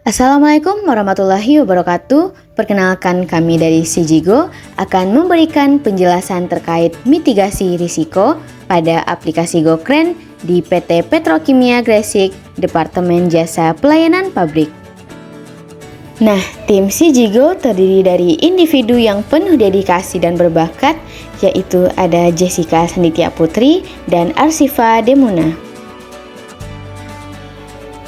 Assalamualaikum warahmatullahi wabarakatuh. Perkenalkan, kami dari Sijigo akan memberikan penjelasan terkait mitigasi risiko pada aplikasi GoKren di PT Petrokimia Gresik, Departemen Jasa Pelayanan Pabrik. Nah, tim Sijigo terdiri dari individu yang penuh dedikasi dan berbakat, yaitu ada Jessica Sanditya Putri dan Arsifa Demuna.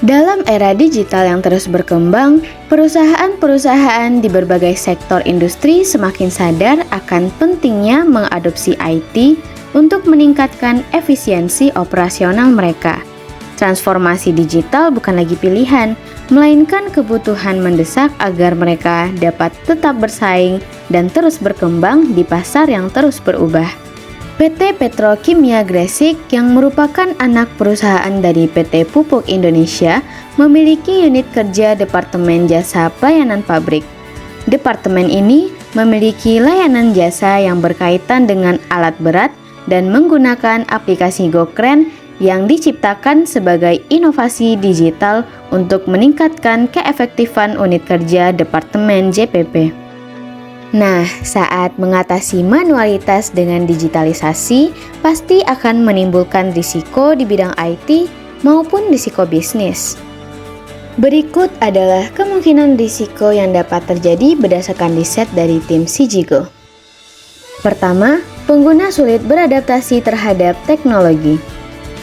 Dalam era digital yang terus berkembang, perusahaan-perusahaan di berbagai sektor industri semakin sadar akan pentingnya mengadopsi IT untuk meningkatkan efisiensi operasional mereka. Transformasi digital bukan lagi pilihan, melainkan kebutuhan mendesak agar mereka dapat tetap bersaing dan terus berkembang di pasar yang terus berubah. PT Petrokimia Gresik yang merupakan anak perusahaan dari PT Pupuk Indonesia memiliki unit kerja Departemen Jasa Pelayanan Pabrik. Departemen ini memiliki layanan jasa yang berkaitan dengan alat berat dan menggunakan aplikasi GoKren yang diciptakan sebagai inovasi digital untuk meningkatkan keefektifan unit kerja Departemen JPP. Nah, saat mengatasi manualitas dengan digitalisasi, pasti akan menimbulkan risiko di bidang IT maupun risiko bisnis. Berikut adalah kemungkinan risiko yang dapat terjadi berdasarkan riset dari tim Sijigo. Pertama, pengguna sulit beradaptasi terhadap teknologi.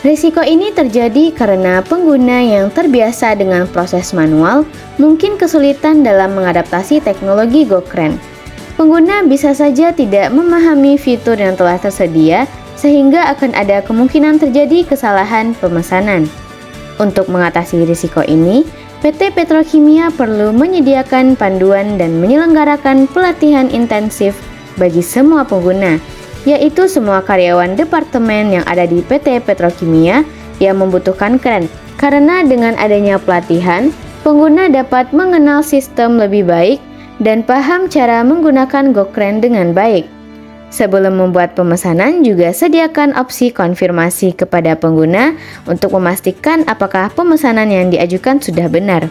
Risiko ini terjadi karena pengguna yang terbiasa dengan proses manual mungkin kesulitan dalam mengadaptasi teknologi GoKren. Pengguna bisa saja tidak memahami fitur yang telah tersedia sehingga akan ada kemungkinan terjadi kesalahan pemesanan. Untuk mengatasi risiko ini, PT Petrokimia perlu menyediakan panduan dan menyelenggarakan pelatihan intensif bagi semua pengguna, yaitu semua karyawan departemen yang ada di PT Petrokimia yang membutuhkan kren. Karena dengan adanya pelatihan, pengguna dapat mengenal sistem lebih baik dan paham cara menggunakan GoKren dengan baik. Sebelum membuat pemesanan, juga sediakan opsi konfirmasi kepada pengguna untuk memastikan apakah pemesanan yang diajukan sudah benar.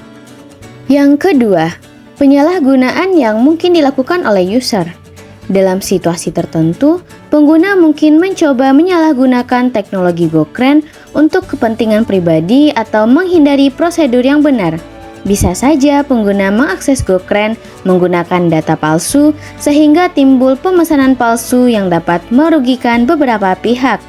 Yang kedua, penyalahgunaan yang mungkin dilakukan oleh user. Dalam situasi tertentu, pengguna mungkin mencoba menyalahgunakan teknologi GoKren untuk kepentingan pribadi atau menghindari prosedur yang benar. Bisa saja pengguna mengakses GoKren menggunakan data palsu sehingga timbul pemesanan palsu yang dapat merugikan beberapa pihak.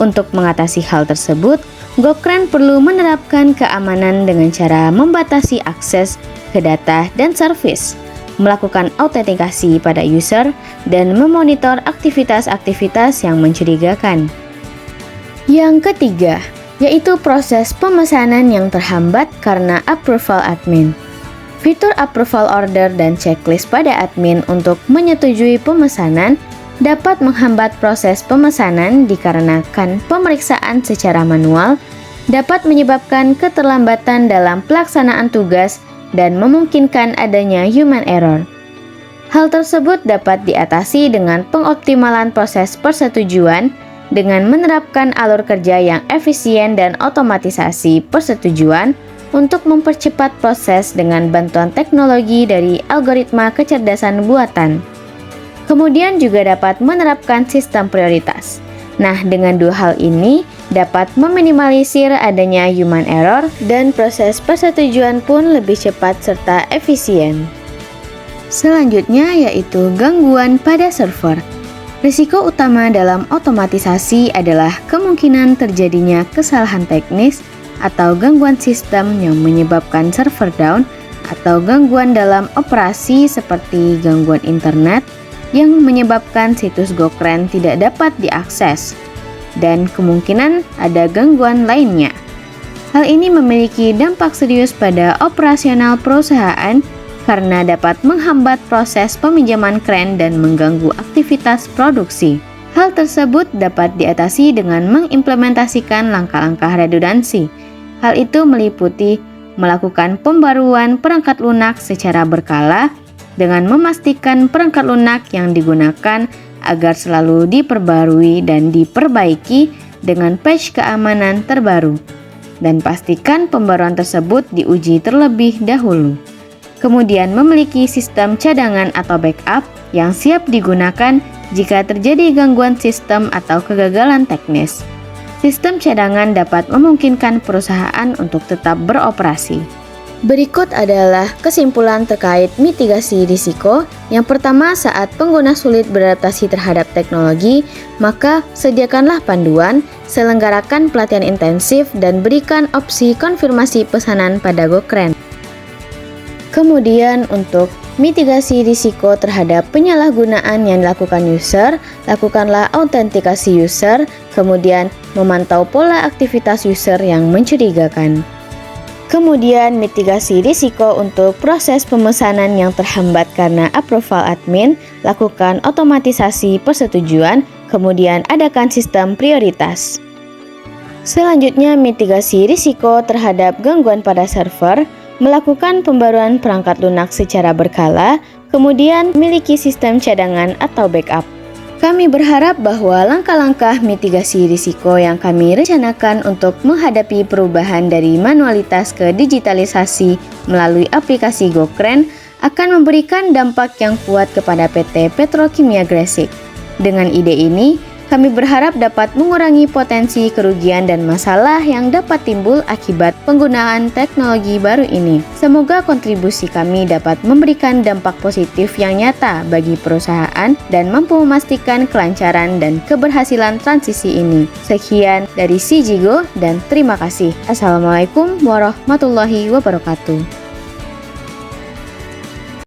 Untuk mengatasi hal tersebut, GoKren perlu menerapkan keamanan dengan cara membatasi akses ke data dan servis, melakukan autentikasi pada user, dan memonitor aktivitas-aktivitas yang mencurigakan. Yang ketiga, yaitu proses pemesanan yang terhambat karena approval admin. Fitur approval order dan checklist pada admin untuk menyetujui pemesanan dapat menghambat proses pemesanan dikarenakan pemeriksaan secara manual dapat menyebabkan keterlambatan dalam pelaksanaan tugas dan memungkinkan adanya human error. Hal tersebut dapat diatasi dengan pengoptimalan proses persetujuan dengan menerapkan alur kerja yang efisien dan otomatisasi persetujuan untuk mempercepat proses dengan bantuan teknologi dari algoritma kecerdasan buatan. Kemudian juga dapat menerapkan sistem prioritas. Nah, dengan dua hal ini dapat meminimalisir adanya human error dan proses persetujuan pun lebih cepat serta efisien. Selanjutnya yaitu gangguan pada server. Risiko utama dalam otomatisasi adalah kemungkinan terjadinya kesalahan teknis atau gangguan sistem yang menyebabkan server down atau gangguan dalam operasi seperti gangguan internet yang menyebabkan situs GoKren tidak dapat diakses, dan kemungkinan ada gangguan lainnya. Hal ini memiliki dampak serius pada operasional perusahaan karena dapat menghambat proses peminjaman kren dan mengganggu aktivitas produksi. Hal tersebut dapat diatasi dengan mengimplementasikan langkah-langkah redundansi. Hal itu meliputi melakukan pembaruan perangkat lunak secara berkala dengan memastikan perangkat lunak yang digunakan agar selalu diperbarui dan diperbaiki dengan patch keamanan terbaru. dan pastikan pembaruan tersebut diuji terlebih dahulu. Kemudian memiliki sistem cadangan atau backup yang siap digunakan jika terjadi gangguan sistem atau kegagalan teknis. Sistem cadangan dapat memungkinkan perusahaan untuk tetap beroperasi. Berikut adalah kesimpulan terkait mitigasi risiko. Yang pertama, saat pengguna sulit beradaptasi terhadap teknologi, maka sediakanlah panduan, selenggarakan pelatihan intensif, dan berikan opsi konfirmasi pesanan pada GoKren. Kemudian untuk mitigasi risiko terhadap penyalahgunaan yang dilakukan user, lakukanlah autentikasi user, kemudian memantau pola aktivitas user yang mencurigakan. Kemudian mitigasi risiko untuk proses pemesanan yang terhambat karena approval admin, lakukan otomatisasi persetujuan, kemudian adakan sistem prioritas. Selanjutnya mitigasi risiko terhadap gangguan pada server, melakukan pembaruan perangkat lunak secara berkala, kemudian miliki sistem cadangan atau backup. Kami berharap bahwa langkah-langkah mitigasi risiko yang kami rencanakan untuk menghadapi perubahan dari manualitas ke digitalisasi melalui aplikasi GoKren akan memberikan dampak yang kuat kepada PT Petrokimia Gresik. Dengan ide ini, kami berharap dapat mengurangi potensi kerugian dan masalah yang dapat timbul akibat penggunaan teknologi baru ini. Semoga kontribusi kami dapat memberikan dampak positif yang nyata bagi perusahaan dan mampu memastikan kelancaran dan keberhasilan transisi ini. Sekian dari CGGo dan terima kasih. Assalamualaikum warahmatullahi wabarakatuh.